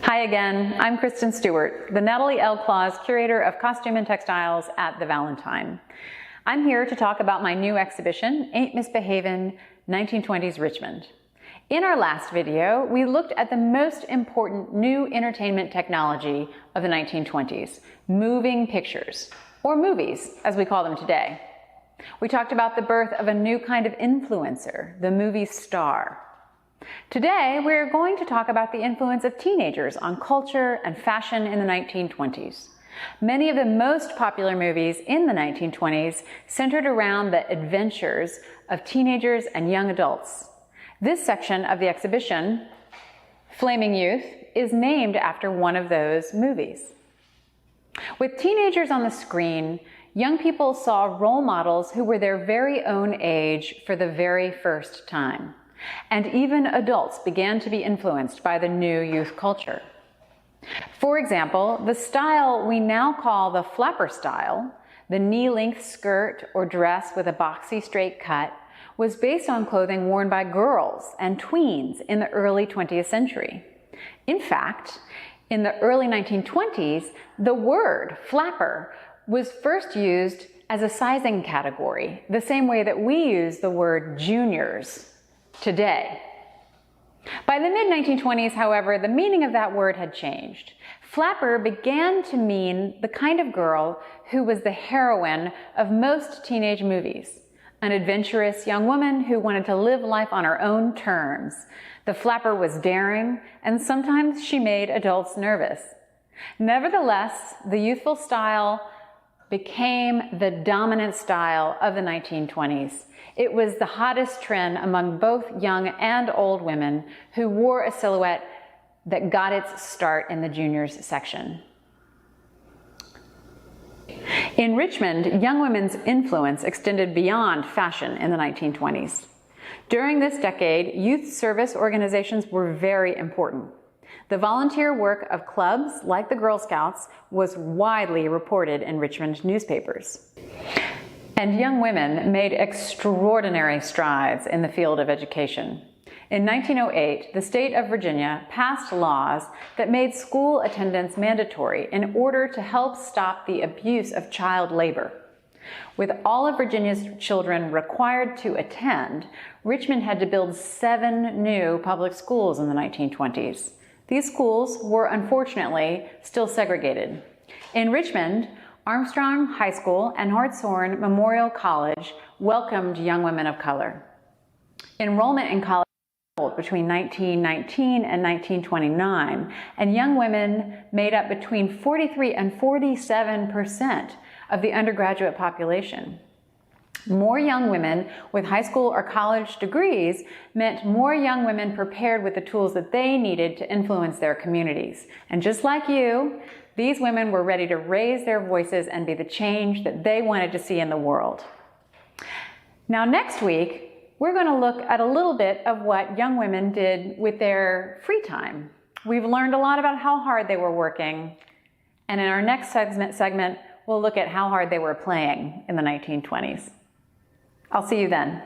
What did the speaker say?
Hi again, I'm Kristen Stewart, the Natalie L. Claus Curator of Costume and Textiles at the Valentine. I'm here to talk about my new exhibition, Ain't Misbehavin, 1920s Richmond. In our last video, we looked at the most important new entertainment technology of the 1920s, moving pictures, or movies, as we call them today. We talked about the birth of a new kind of influencer, the movie star. Today, we're going to talk about the influence of teenagers on culture and fashion in the 1920s. Many of the most popular movies in the 1920s centered around the adventures of teenagers and young adults. This section of the exhibition, Flaming Youth, is named after one of those movies. With teenagers on the screen, young people saw role models who were their very own age for the very first time. And even adults began to be influenced by the new youth culture. For example, the style we now call the flapper style, the knee-length skirt or dress with a boxy straight cut, was based on clothing worn by girls and tweens in the early 20th century. In fact, in the early 1920s, the word flapper was first used as a sizing category, the same way that we use the word juniors today. By the mid-1920s, however, the meaning of that word had changed. Flapper began to mean the kind of girl who was the heroine of most teenage movies, an adventurous young woman who wanted to live life on her own terms. The flapper was daring, and sometimes she made adults nervous. Nevertheless, the youthful style became the dominant style of the 1920s. It was the hottest trend among both young and old women who wore a silhouette that got its start in the juniors section. In Richmond, young women's influence extended beyond fashion in the 1920s. During this decade, youth service organizations were very important. The volunteer work of clubs like the Girl Scouts was widely reported in Richmond newspapers. And young women made extraordinary strides in the field of education. In 1908, the state of Virginia passed laws that made school attendance mandatory in order to help stop the abuse of child labor. With all of Virginia's children required to attend, Richmond had to build 7 new public schools in the 1920s. These schools were unfortunately still segregated. In Richmond, Armstrong High School and Hartshorn Memorial College welcomed young women of color. Enrollment in college doubled between 1919 and 1929, and young women made up between 43 and 47% of the undergraduate population. More young women with high school or college degrees meant more young women prepared with the tools that they needed to influence their communities. And just like you, these women were ready to raise their voices and be the change that they wanted to see in the world. Now, next week, we're going to look at a little bit of what young women did with their free time. We've learned a lot about how hard they were working, and in our next segment, we'll look at how hard they were playing in the 1920s. I'll see you then.